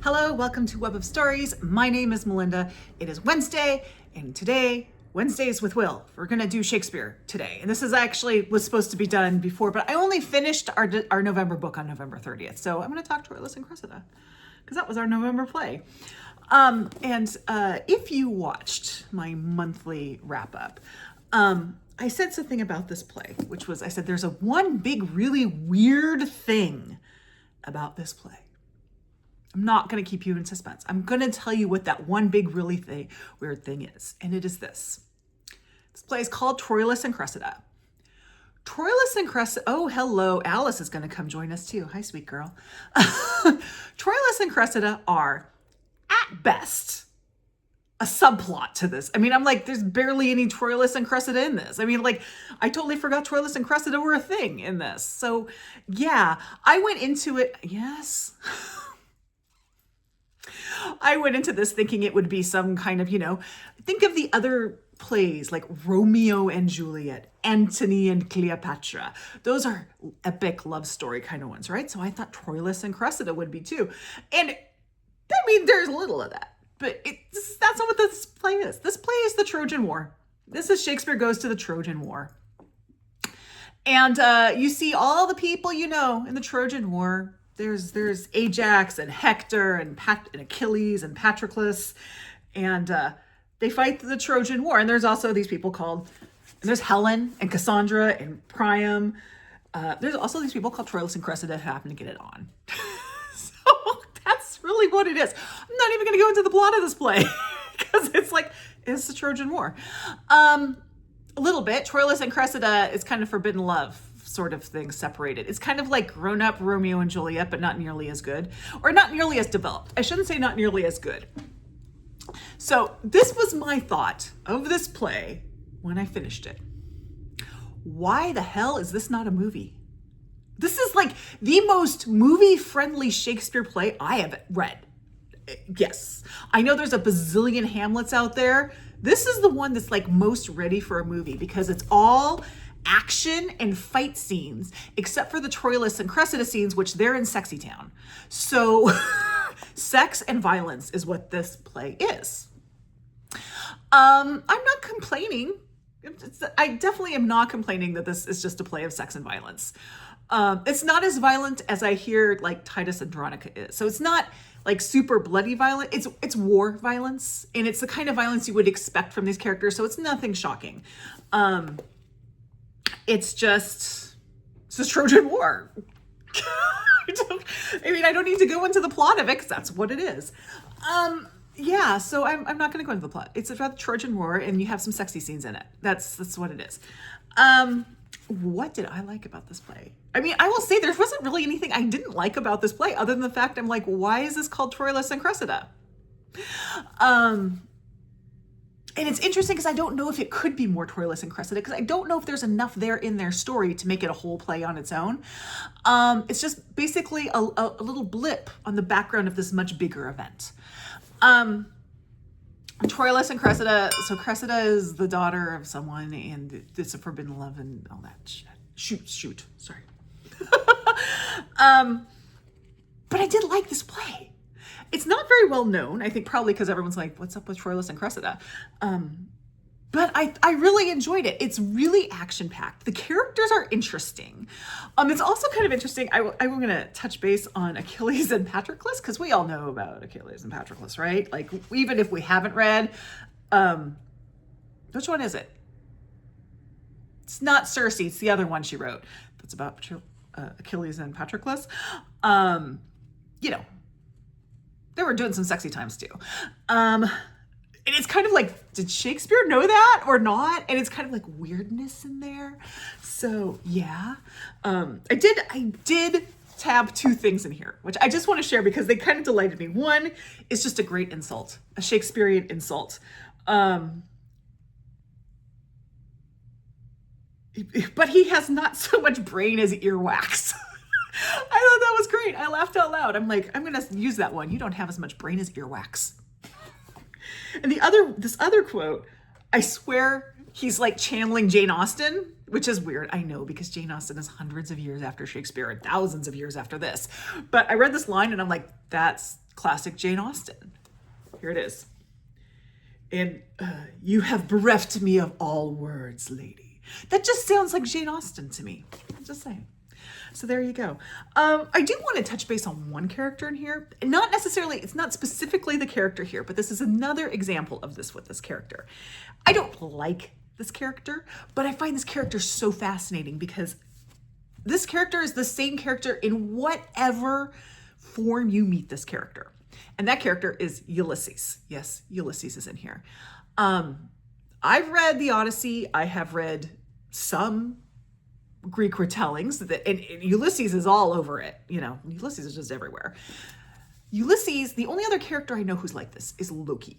Hello, welcome to Web of Stories. My name is Melinda. It is Wednesday, and today, Wednesdays with Will. We're gonna do Shakespeare today. And this is actually was supposed to be done before, but I only finished our November book on November 30th. So I'm gonna talk Troilus and Cressida, because that was our November play. If you watched my monthly wrap up, I said something about this play, which was, I said, there's one big, really weird thing about this play. I'm not going to keep you in suspense. I'm going to tell you what that one big, really weird thing is. And it is this. This play is called Troilus and Cressida. Troilus and Cressida, oh, hello. Alice is going to come join us too. Hi, sweet girl. Troilus and Cressida are, at best, a subplot to this. I mean, I'm like, there's barely any Troilus and Cressida in this. I mean, like, I totally forgot Troilus and Cressida were a thing in this. So, yeah, I went into it, yes. I went into this thinking it would be some kind of, think of the other plays like Romeo and Juliet, Antony and Cleopatra. Those are epic love story kind of ones, right? So I thought Troilus and Cressida would be too. And I mean, there's a little of that, but that's not what this play is. This play is the Trojan War. This is Shakespeare Goes to the Trojan War. And you see all the people in the Trojan War. There's Ajax and Hector and Achilles and Patroclus, and they fight the Trojan War. And there's also these people and there's Helen and Cassandra and Priam. There's also these people called Troilus and Cressida who happen to get it on. So that's really what it is. I'm not even going to go into the plot of this play because it's the Trojan War. A little bit. Troilus and Cressida is kind of forbidden love sort of thing, separated. It's kind of like grown-up Romeo and Juliet, but not nearly as good, or not nearly as developed. I shouldn't say not nearly as good. So this was my thought of this play when I finished it. Why the hell is this not a movie? This is like the most movie-friendly Shakespeare play I have read. Yes, I know there's a bazillion Hamlets out there. This is the one that's like most ready for a movie because it's all action and fight scenes, except for the Troilus and Cressida scenes, which they're in Sexy Town. So sex and violence is what this play is. I'm not complaining. I definitely am not complaining that this is just a play of sex and violence. It's not as violent as I hear like Titus Andronica is. So it's not like super bloody violent. It's war violence, and it's the kind of violence you would expect from these characters. So it's nothing shocking. It's the Trojan War. I don't need to go into the plot of it because that's what it is. Yeah, so I'm not going to go into the plot. It's about the Trojan War, and you have some sexy scenes in it. That's what it is. What did I like about this play? I mean, I will say there wasn't really anything I didn't like about this play other than the fact I'm like, why is this called Troilus and Cressida? And it's interesting because I don't know if it could be more Troilus and Cressida because I don't know if there's enough there in their story to make it a whole play on its own. It's just basically a little blip on the background of this much bigger event. Troilus and Cressida. So Cressida is the daughter of someone and it's a forbidden love and all that shit. Shoot. Sorry. But I did like this play. It's not very well known, I think probably because everyone's like, what's up with Troilus and Cressida? But I really enjoyed it. It's really action-packed. The characters are interesting. It's also kind of interesting. I'm going to touch base on Achilles and Patroclus because we all know about Achilles and Patroclus, right? Like, even if we haven't read, which one is it? It's not Circe. It's the other one she wrote. That's about Achilles and Patroclus. They were doing some sexy times too. And it's kind of like, did Shakespeare know that or not? And it's kind of like weirdness in there. So yeah, I did tab two things in here, which I just want to share because they kind of delighted me. One is just a great insult, a Shakespearean insult. But he has not so much brain as earwax. I thought that was great. I laughed out loud. I'm like, I'm going to use that one. You don't have as much brain as earwax. And this other quote, I swear he's like channeling Jane Austen, which is weird. I know, because Jane Austen is hundreds of years after Shakespeare and thousands of years after this. But I read this line and I'm like, that's Classic Jane Austen. Here it is. And you have bereft me of all words, lady. That just sounds like Jane Austen to me. I'm just saying. So there you go. I do want to touch base on one character in here. Not necessarily, it's not specifically the character here, but this is another example of this with this character. I don't like this character, but I find this character so fascinating because this character is the same character in whatever form you meet this character. And that character is Ulysses. Yes, Ulysses is in here. I've read the Odyssey. I have read some Greek retellings, and Ulysses is all over it. You know, Ulysses is just everywhere. Ulysses, the only other character I know who's like this is Loki.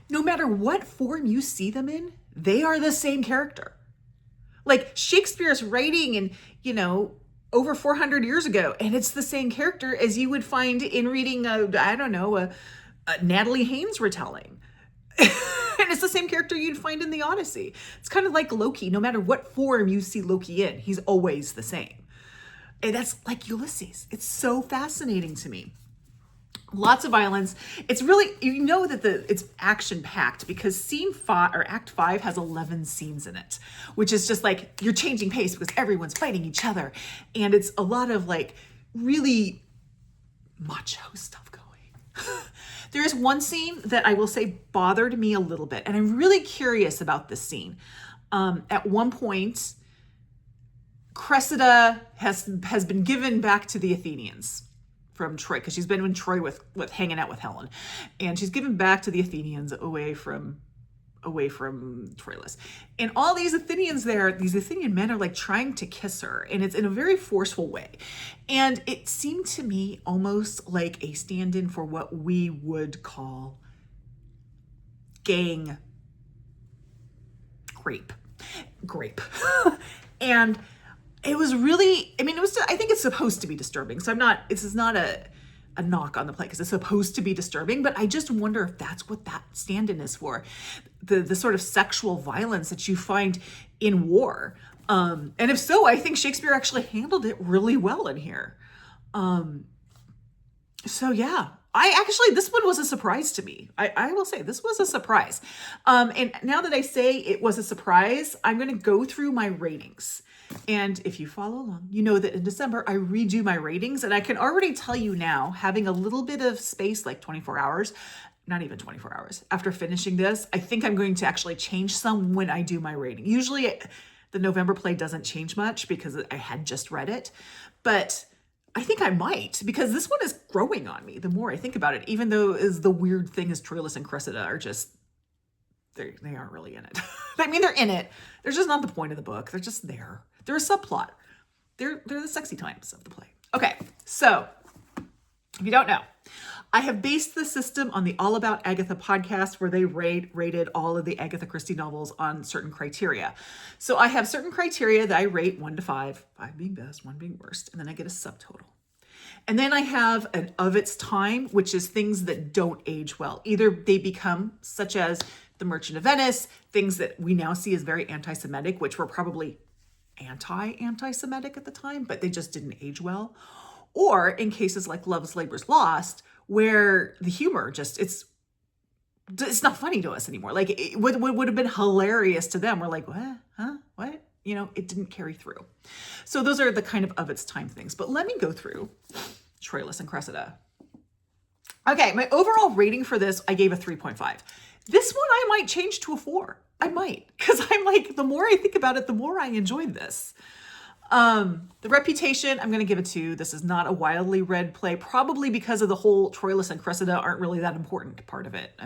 No matter what form you see them in, they are the same character. Like Shakespeare's writing in, you know, over 400 years ago, and it's the same character as you would find in reading a Natalie Haynes retelling. And it's the same character you'd find in the Odyssey. It's kind of like Loki. No matter what form you see Loki in, he's always the same. And that's like Ulysses. It's so fascinating to me. Lots of violence. It's really, you know that it's action-packed because Act 5 has 11 scenes in it, which is just like you're changing pace because everyone's fighting each other. And it's a lot of like really macho stuff going. There is one scene that I will say bothered me a little bit, and I'm really curious about this scene. At one point, Cressida has been given back to the Athenians from Troy, because she's been in Troy with hanging out with Helen, and she's given back to the Athenians away from Troilus. And all these Athenians there, these Athenian men are like trying to kiss her, and it's in a very forceful way. And it seemed to me almost like a stand-in for what we would call gang grape. And it was really, I mean, I think it's supposed to be disturbing. So this is not a knock on the play because it's supposed to be disturbing, but I just wonder if that's what that stand-in is for. The sort of sexual violence that you find in war. And if so, I think Shakespeare actually handled it really well in here. So yeah, this one was a surprise to me. I will say this was a surprise. And now that I say it was a surprise, I'm going to go through my ratings. And if you follow along, you know that in December, I redo my ratings. And I can already tell you now, having a little bit of space, like 24 hours, not even 24 hours, after finishing this, I think I'm going to actually change some when I do my rating. Usually the November play doesn't change much because I had just read it. But I think I might, because this one is growing on me the more I think about it, even though the weird thing is Troilus and Cressida are just, they aren't really in it. I mean, they're in it. They're just not the point of the book. They're just there. They're a subplot. They're the sexy times of the play. Okay, so if you don't know, I have based the system on the All About Agatha podcast where they rated all of the Agatha Christie novels on certain criteria. So I have certain criteria that I rate 1 to 5, 5 being best, 1 being worst, and then I get a subtotal. And then I have an of its time, which is things that don't age well. Either they become, such as The Merchant of Venice, things that we now see as very anti-Semitic, which were probably anti-Semitic at the time, but they just didn't age well. Or in cases like Love's Labor's Lost, where the humor just, it's not funny to us anymore. Like it would have been hilarious to them. We're like, what? Huh? What? You know, it didn't carry through. So those are the kind of its time things. But let me go through Troilus and Cressida. Okay, my overall rating for this, I gave a 3.5. This one I might change to a 4. I might, because I'm like, the more I think about it, the more I enjoyed this. The reputation, I'm going to give it 2. This is not a wildly read play, probably because of the whole Troilus and Cressida aren't really that important part of it.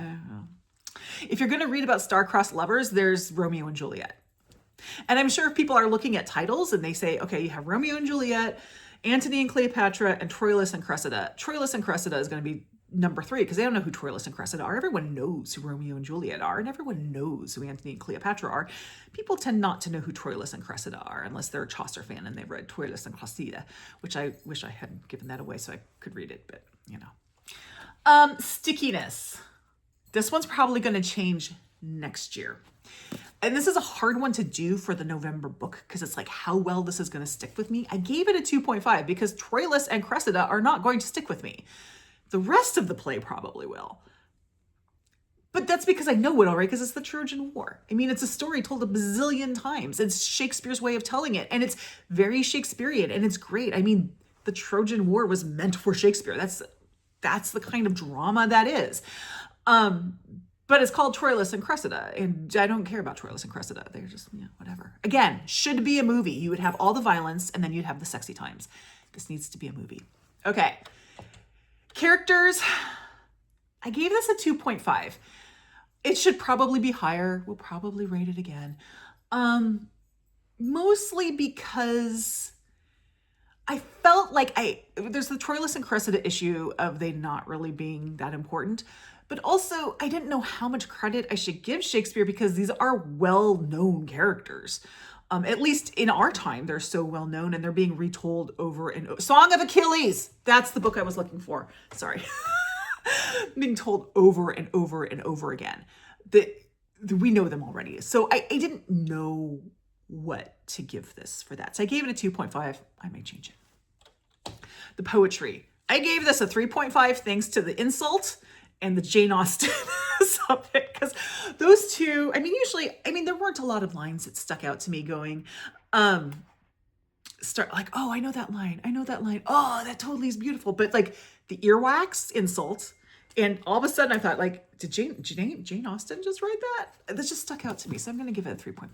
If you're going to read about star-crossed lovers, there's Romeo and Juliet. And I'm sure if people are looking at titles and they say, okay, you have Romeo and Juliet, Antony and Cleopatra, and Troilus and Cressida. Troilus and Cressida is going to be number 3 because they don't know who Troilus and Cressida are. Everyone knows who Romeo and Juliet are, and everyone knows who Antony and Cleopatra are. People tend not to know who Troilus and Cressida are unless they're a Chaucer fan and they've read Troilus and Cressida, which I wish I hadn't given that away so I could read it, but you know. Stickiness. This one's probably going to change next year. And this is a hard one to do for the November book because it's like how well this is going to stick with me. I gave it a 2.5 because Troilus and Cressida are not going to stick with me. The rest of the play probably will. But that's because I know it already, because it's the Trojan War. I mean, it's a story told a bazillion times. It's Shakespeare's way of telling it, and it's very Shakespearean, and it's great. I mean, the Trojan War was meant for Shakespeare. That's the kind of drama that is. But it's called Troilus and Cressida, and I don't care about Troilus and Cressida. They're just, whatever. Again, should be a movie. You would have all the violence, and then you'd have the sexy times. This needs to be a movie. Okay. Characters. I gave this a 2.5. It should probably be higher. We'll probably rate it again. Mostly because I felt like there's the Troilus and Cressida issue of they not really being that important, but also I didn't know how much credit I should give Shakespeare because these are well-known characters. At least in our time, they're so well-known and they're being retold over and over. Song of Achilles. That's the book I was looking for. Sorry. Being told over and over and over again. We know them already. So I didn't know what to give this for that. So I gave it a 2.5. I may change it. The poetry. I gave this a 3.5 thanks to the insult and the Jane Austen subject. Because those two, there weren't a lot of lines that stuck out to me going, start like, oh, I know that line. Oh, that totally is beautiful. But like the earwax insult. And all of a sudden I thought, like, did Jane Austen just write that? This just stuck out to me. So I'm going to give it a 3.5.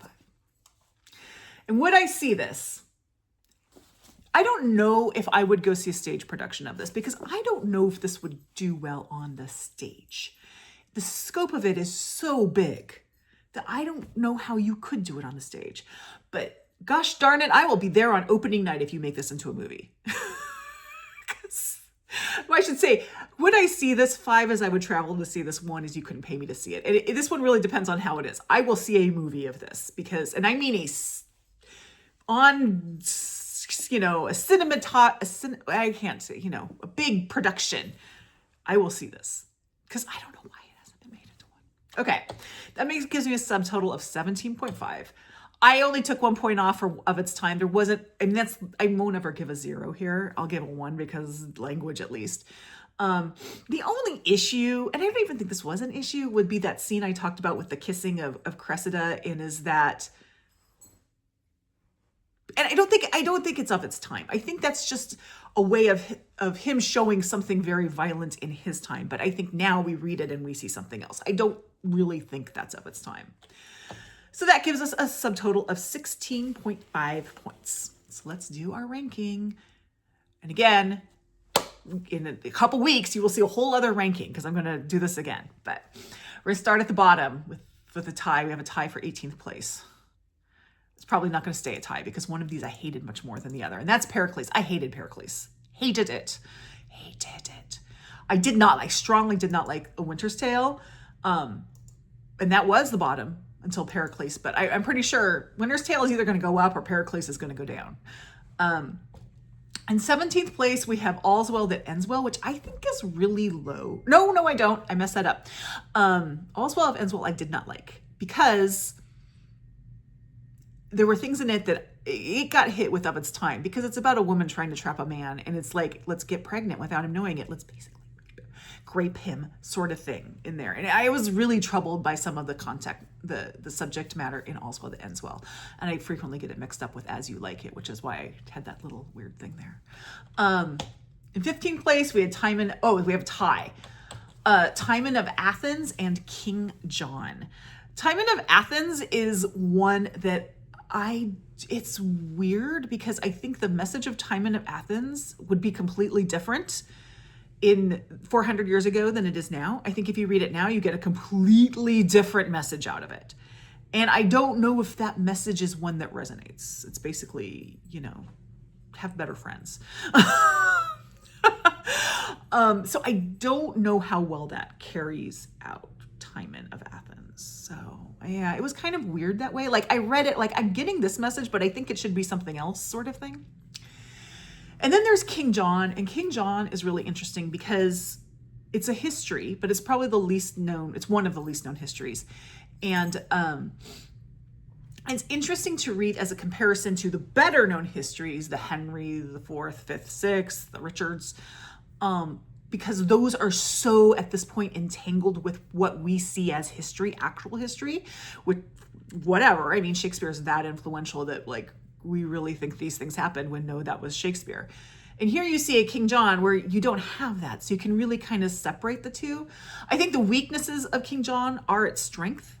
And would I see this? I don't know if I would go see a stage production of this because I don't know if this would do well on the stage. The scope of it is so big that I don't know how you could do it on the stage. But gosh darn it, I will be there on opening night if you make this into a movie. Well, I should say, would I see this? 5 as I would travel to see this. 1 is you couldn't pay me to see it. This one really depends on how it is. I will see a movie of this because, and I mean a big production. I will see this because I don't know why it hasn't been made into one. Okay, that gives me a subtotal of 17.5. I only took 1 point off of its time. There wasn't, I won't ever give a 0 here. I'll give a 1 because language at least. The only issue, and I don't even think this was an issue, would be that scene I talked about with the kissing of Cressida, and is that, and I don't think it's of its time. I think that's just a way of him showing something very violent in his time. But I think now we read it and we see something else. I don't really think that's of its time. So that gives us a subtotal of 16.5 points. So let's do our ranking. And again, in a couple weeks, you will see a whole other ranking because I'm going to do this again. But we're going to start at the bottom with a tie. We have a tie for 18th place. It's probably not going to stay a tie because one of these I hated much more than the other. And that's Pericles. I hated Pericles. Hated it. I strongly did not like A Winter's Tale. And that was the bottom until Pericles, but I'm pretty sure Winter's Tale is either going to go up or Pericles is going to go down. In 17th place, we have All's Well That Ends Well, which I think is really low. No, I don't. I messed that up. All's Well That Ends Well I did not like because there were things in it that it got hit with of its time because it's about a woman trying to trap a man, and it's like, let's get pregnant without him knowing it. Let's basically grape him sort of thing in there. And I was really troubled by some of the the subject matter in All's Well That Ends Well. And I frequently get it mixed up with As You Like It, which is why I had that little weird thing there. In 15th place, we had we have a tie. Timon of Athens and King John. Timon of Athens is one that it's weird because I think the message of Timon of Athens would be completely different in 400 years ago than it is now. I think if you read it now, you get a completely different message out of it. And I don't know if that message is one that resonates. It's basically, have better friends. So I don't know how well that carries out Timon of Athens. So yeah, it was kind of weird that way. Like I read it, like I'm getting this message, but I think it should be something else sort of thing. And then there's King John, and King John is really interesting because it's a history, but it's probably the least known. It's one of the least known histories. And it's interesting to read as a comparison to the better known histories, the Henry, the 4th, 5th, 6th, the Richards. because those are so at this point entangled with what we see as history, actual history, with whatever. I mean, Shakespeare is that influential that like we really think these things happened when no, that was Shakespeare. And here you see a King John where you don't have that. So you can really kind of separate the two. I think the weaknesses of King John are its strength,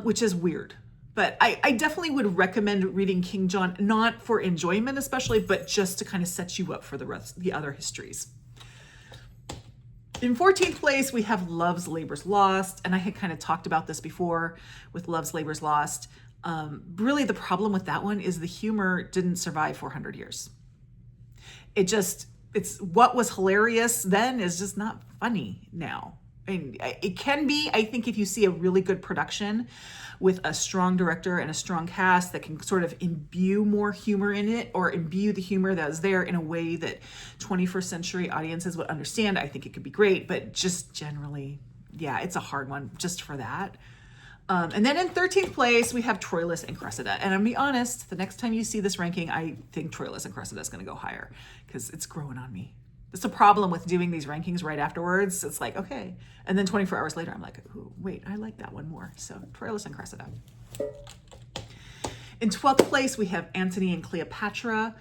which is weird. But I definitely would recommend reading King John, not for enjoyment especially, but just to kind of set you up for the other histories. In 14th place, we have Love's Labour's Lost. And I had kind of talked about this before with Love's Labour's Lost. Really, the problem with that one is the humor didn't survive 400 years. It's what was hilarious then is just not funny now. I mean, it can be, I think, if you see a really good production with a strong director and a strong cast that can sort of imbue more humor in it, or imbue the humor that is there in a way that 21st century audiences would understand, I think it could be great. But just generally, yeah, it's a hard one just for that. And then in 13th place, we have Troilus and Cressida. And I'm gonna be honest, the next time you see this ranking, I think Troilus and Cressida is gonna go higher because it's growing on me. That's a problem with doing these rankings right afterwards. It's like, okay. And then 24 hours later, I'm like, ooh, wait, I like that one more. So Troilus and Cressida. In 12th place, we have Antony and Cleopatra.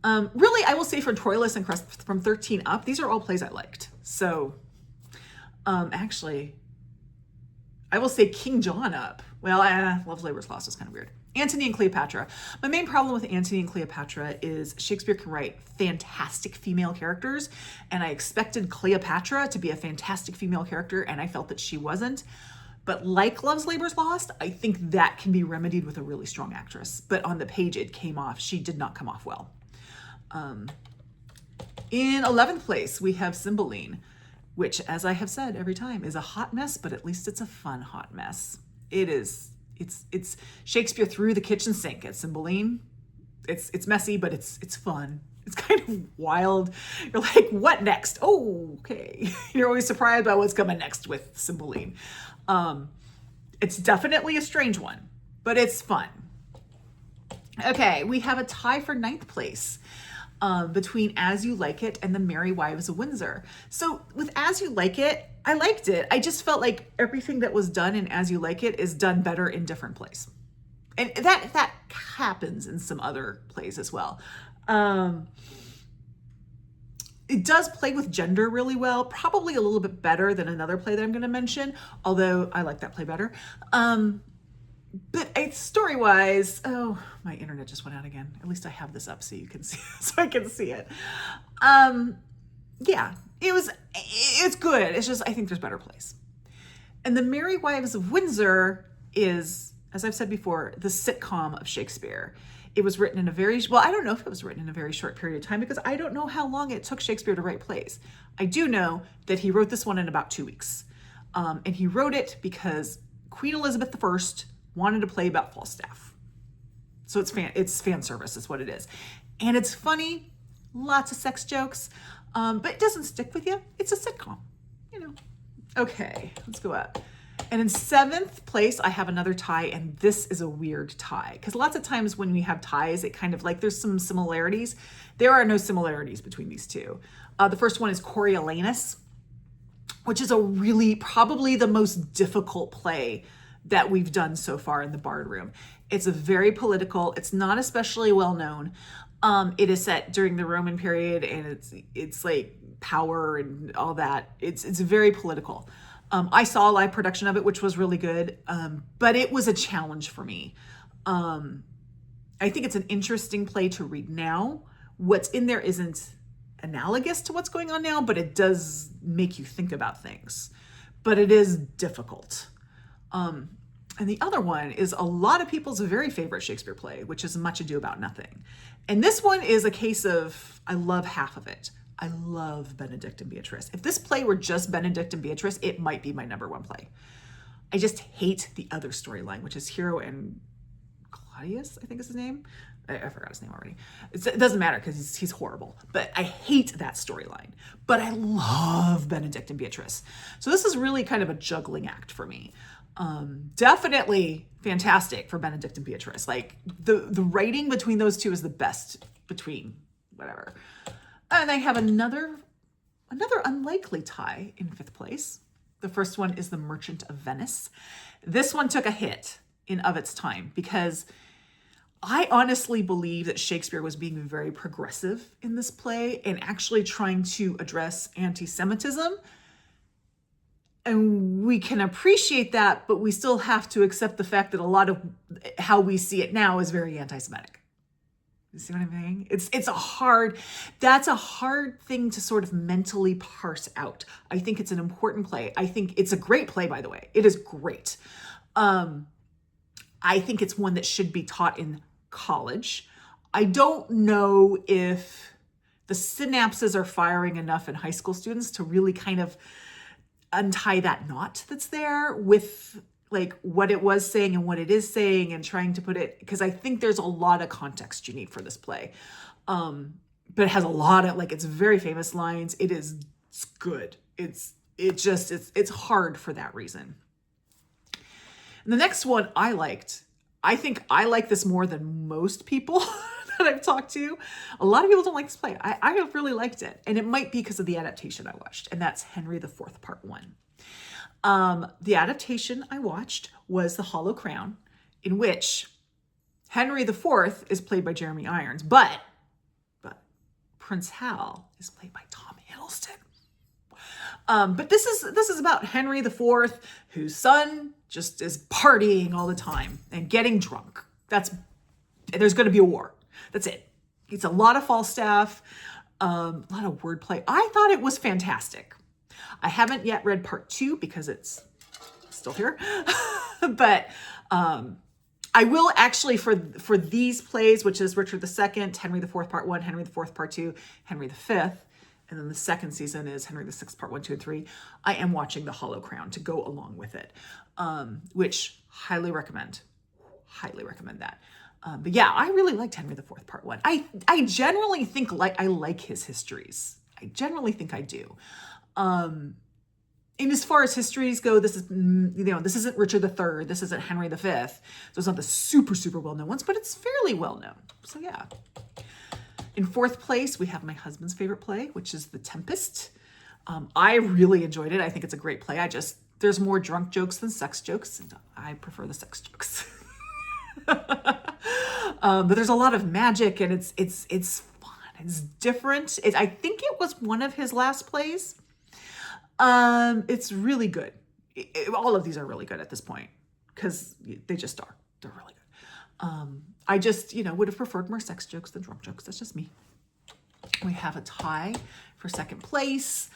Really, I will say for Troilus and Cressida, from 13 up, these are all plays I liked. So actually, I will say King John up. Well, Love's Labour's Lost is kind of weird. Antony and Cleopatra. My main problem with Antony and Cleopatra is Shakespeare can write fantastic female characters, and I expected Cleopatra to be a fantastic female character, and I felt that she wasn't. But like Love's Labour's Lost, I think that can be remedied with a really strong actress. But on the page, it came off. She did not come off well. In 11th place, we have Cymbeline, which, as I have said every time, is a hot mess, but at least it's a fun hot mess. It is. It's Shakespeare through the kitchen sink at Cymbeline. It's messy, but it's fun. It's kind of wild. You're like, what next? Oh, okay. You're always surprised by what's coming next with Cymbeline. It's definitely a strange one, but it's fun. Okay, we have a tie for 9th place between As You Like It and The Merry Wives of Windsor. So with As You Like It, I liked it. I just felt like everything that was done in As You Like It is done better in different plays. And that happens in some other plays as well. It does play with gender really well, probably a little bit better than another play that I'm going to mention, although I like that play better. But story-wise, oh, my internet just went out again. At least I have this up so you can see, so I can see it. Yeah, it's good. It's just, I think there's better plays. And The Merry Wives of Windsor is, as I've said before, the sitcom of Shakespeare. It was written in a I don't know if it was written in a very short period of time because I don't know how long it took Shakespeare to write plays. I do know that he wrote this one in about 2 weeks. And he wrote it because Queen Elizabeth I wanted to play about Falstaff. So it's fan service is what it is. And it's funny, lots of sex jokes, but it doesn't stick with you. It's a sitcom, you know. Okay, let's go up. And in 7th place, I have another tie, and this is a weird tie. Because lots of times when we have ties, it kind of like there's some similarities. There are no similarities between these two. The first one is Coriolanus, which is probably the most difficult play that we've done so far in the Bard Room. It's a very political, it's not especially well known. It is set during the Roman period, and it's like power and all that. It's very political. I saw a live production of it, which was really good, but it was a challenge for me. I think it's an interesting play to read now. What's in there isn't analogous to what's going on now, but it does make you think about things. But it is difficult. And the other one is a lot of people's very favorite Shakespeare play, which is Much Ado About Nothing. And this one is a case of, I love half of it. I love Benedict and Beatrice. If this play were just Benedict and Beatrice, it might be my number one play. I just hate the other storyline, which is Hero and Claudius, I think is his name. I forgot his name already. It doesn't matter because he's horrible, but I hate that storyline. But I love Benedict and Beatrice. So this is really kind of a juggling act for me. Definitely fantastic for Benedict and Beatrice. Like the writing between those two is the best between whatever. And I have another another unlikely tie in 5th place. The first one is The Merchant of Venice. This one took a hit in of its time because I honestly believe that Shakespeare was being very progressive in this play and actually trying to address anti-Semitism. And we can appreciate that, but we still have to accept the fact that a lot of how we see it now is very anti-Semitic. You see what I'm saying? That's a hard thing to sort of mentally parse out. I think it's an important play. I think it's a great play, by the way. It is great. I think it's one that should be taught in college. I don't know if the synapses are firing enough in high school students to really kind of untie that knot that's there with like what it was saying and what it is saying and trying to put it, because I think there's a lot of context you need for this play. But it has a lot of it's very famous lines. It's good. It's hard for that reason. And the next one I liked, I think I like this more than most people that I've talked to. A lot of people don't like this play. I have really liked it. And it might be because of the adaptation I watched. And that's Henry IV, Part 1. The adaptation I watched was The Hollow Crown, in which Henry IV is played by Jeremy Irons, but Prince Hal is played by Tom Hiddleston. But this is about Henry IV, whose son just is partying all the time and getting drunk. There's going to be a war. That's it. It's a lot of Falstaff, a lot of wordplay. I thought it was fantastic. I haven't yet read Part 2 because it's still here, but I will actually for these plays, which is Richard II, Henry IV Part 1, Henry IV Part 2, Henry V, and then the second season is Henry VI Part 1, 2, and 3. I am watching The Hollow Crown to go along with it, which highly recommend. Highly recommend that. But yeah, I really liked Henry IV Part 1. I generally think I like his histories. I generally think I do. And as far as histories go, this isn't Richard III. This isn't Henry V. So it's not the super, super well-known ones, but it's fairly well-known. So yeah. In 4th place, we have my husband's favorite play, which is The Tempest. I really enjoyed it. I think it's a great play. There's more drunk jokes than sex jokes, and I prefer the sex jokes. But there's a lot of magic, and it's fun. It's different. I think it was one of his last plays. It's really good. All of these are really good at this point because they just are. They're really good. I just, would have preferred more sex jokes than drunk jokes. That's just me. We have a tie for 2nd place.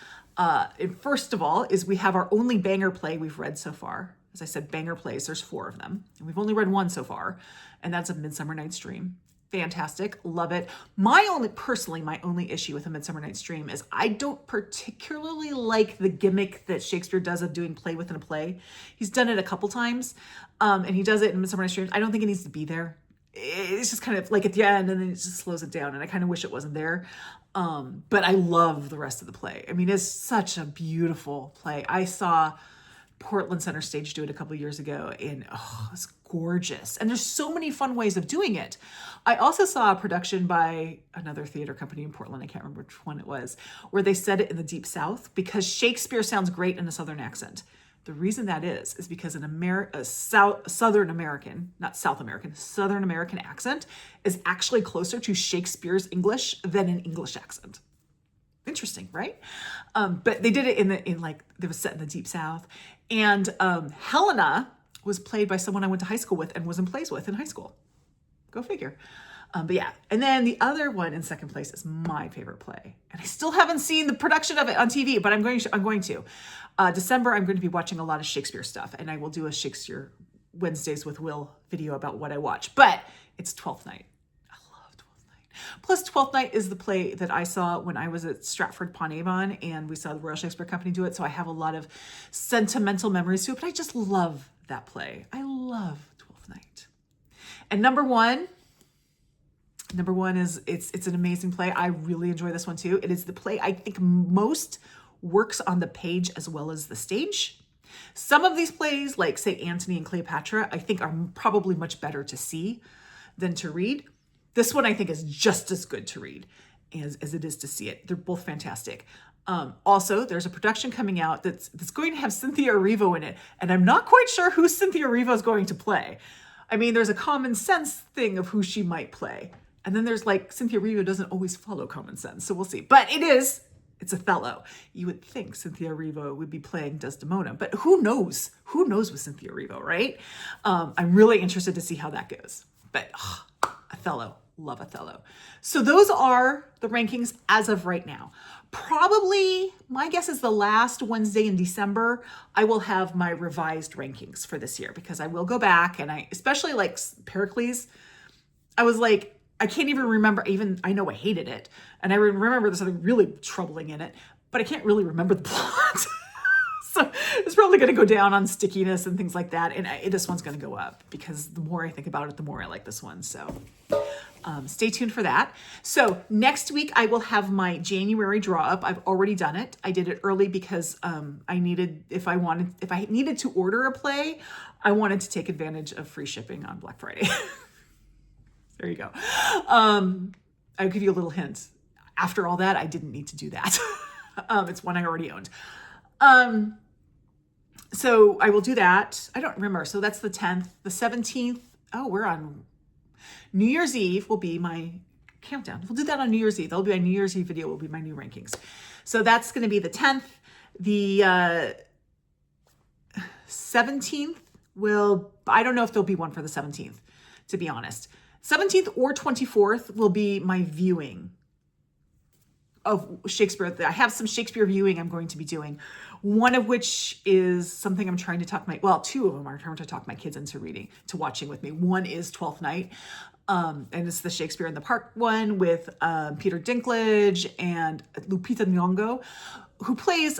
First of all, we have our only banger play we've read so far. As I said, banger plays, there's 4 of them. And we've only read one so far, and that's A Midsummer Night's Dream. Fantastic. Love it. My only issue with A Midsummer Night's Dream is I don't particularly like the gimmick that Shakespeare does of doing play within a play. He's done it a couple times, and he does it in Midsummer Night's Dream. I don't think it needs to be there. It's just kind of like at the end, and then it just slows it down, and I kind of wish it wasn't there. But I love the rest of the play. I mean, it's such a beautiful play. I saw Portland Center Stage do it a couple of years ago, and it's gorgeous. And there's so many fun ways of doing it. I also saw a production by another theater company in Portland, I can't remember which one it was, where they said it in the Deep South because Shakespeare sounds great in a Southern accent. The reason that is because a Southern American accent is actually closer to Shakespeare's English than an English accent. Interesting, right? But they did it it was set in the Deep South. And Helena was played by someone I went to high school with and was in plays with in high school. Go figure. But yeah. And then the other one in 2nd place is my favorite play. And I still haven't seen the production of it on TV, but I'm going to. December, I'm going to be watching a lot of Shakespeare stuff, and I will do a Shakespeare Wednesdays with Will video about what I watch. But it's Twelfth Night. I love Twelfth Night. Plus, Twelfth Night is the play that I saw when I was at Stratford-upon-Avon, and we saw the Royal Shakespeare Company do it. So I have a lot of sentimental memories to it, but I just love that play. I love Twelfth Night. And number one is it's an amazing play. I really enjoy this one too. It is the play I think most works on the page as well as the stage. Some of these plays, like say Antony and Cleopatra, I think are probably much better to see than to read. This one I think is just as good to read as it is to see it. They're both fantastic. Also, there's a production coming out that's going to have Cynthia Erivo in it, and I'm not quite sure who Cynthia Erivo is going to play. I mean, there's a common sense thing of who she might play, and then there's like Cynthia Erivo doesn't always follow common sense, so we'll see. But it's Othello. You would think Cynthia Erivo would be playing Desdemona, but who knows? Who knows with Cynthia Erivo, right? I'm really interested to see how that goes. But Othello, love Othello. So those are the rankings as of right now. Probably, my guess is the last Wednesday in December, I will have my revised rankings for this year, because I will go back and especially like Pericles, I was like, I can't even remember, I know I hated it. And I remember there's something really troubling in it, but I can't really remember the plot. So it's probably going to go down on stickiness and things like that. And this one's going to go up, because the more I think about it, the more I like this one. So stay tuned for that. So next week I will have my January draw up. I've already done it. I did it early because if I needed to order a play, I wanted to take advantage of free shipping on Black Friday. There you go. I'll give you a little hint. After all that, I didn't need to do that. It's one I already owned. So I will do that. I don't remember. So that's the 10th, the 17th. Oh, we're on New Year's Eve will be my countdown. We'll do that on New Year's Eve. That'll be my New Year's Eve video, will be my new rankings. So that's going to be the 10th. The 17th I don't know if there'll be one for the 17th, to be honest. 17th or 24th will be my viewing of Shakespeare. I have some Shakespeare viewing I'm going to be doing. One of which is something I'm trying to two of them are trying to talk my kids into watching with me. One is Twelfth Night. And it's the Shakespeare in the Park one with Peter Dinklage and Lupita Nyong'o, who plays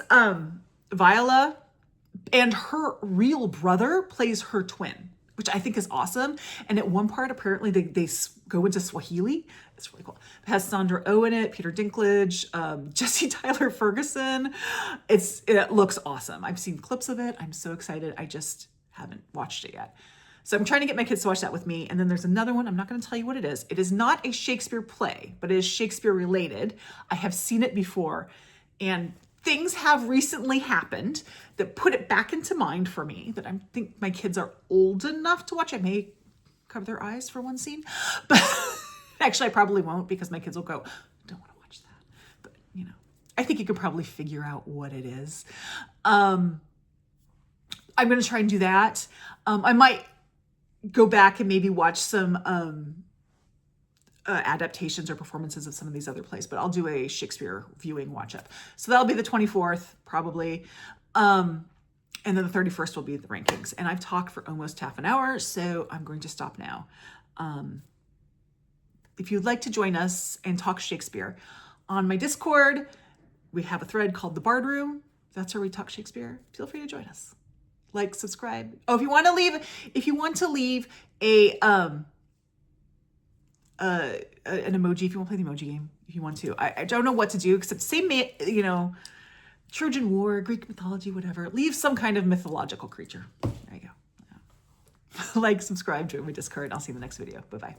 Viola, and her real brother plays her twin, which I think is awesome. And at one part, apparently they go into Swahili. It's really cool. It has Sandra Oh in it, Peter Dinklage, Jesse Tyler Ferguson. It looks awesome. I've seen clips of it. I'm so excited. I just haven't watched it yet. So I'm trying to get my kids to watch that with me. And then there's another one. I'm not going to tell you what it is. It is not a Shakespeare play, but it is Shakespeare related. I have seen it before, and things have recently happened that put it back into mind for me, that I think my kids are old enough to watch. I may cover their eyes for one scene, but actually I probably won't, because my kids will go, don't want to watch that. But I think you could probably figure out what it is. I'm going to try and do that. I might go back and maybe watch some adaptations or performances of some of these other plays, but I'll do a Shakespeare viewing watch up. So that'll be the 24th probably. And then the 31st will be the rankings. And I've talked for almost half an hour, so I'm going to stop now. If you'd like to join us and talk Shakespeare, on my Discord, we have a thread called The Bard Room. That's where we talk Shakespeare. Feel free to join us. Like, subscribe. Oh, if you want to leave an emoji, if you want to play the emoji game, if you want to. I don't know what to do, except say, Trojan War, Greek mythology, whatever. Leave some kind of mythological creature. There you go. Like, subscribe, join my Discord. I'll see you in the next video. Bye-bye.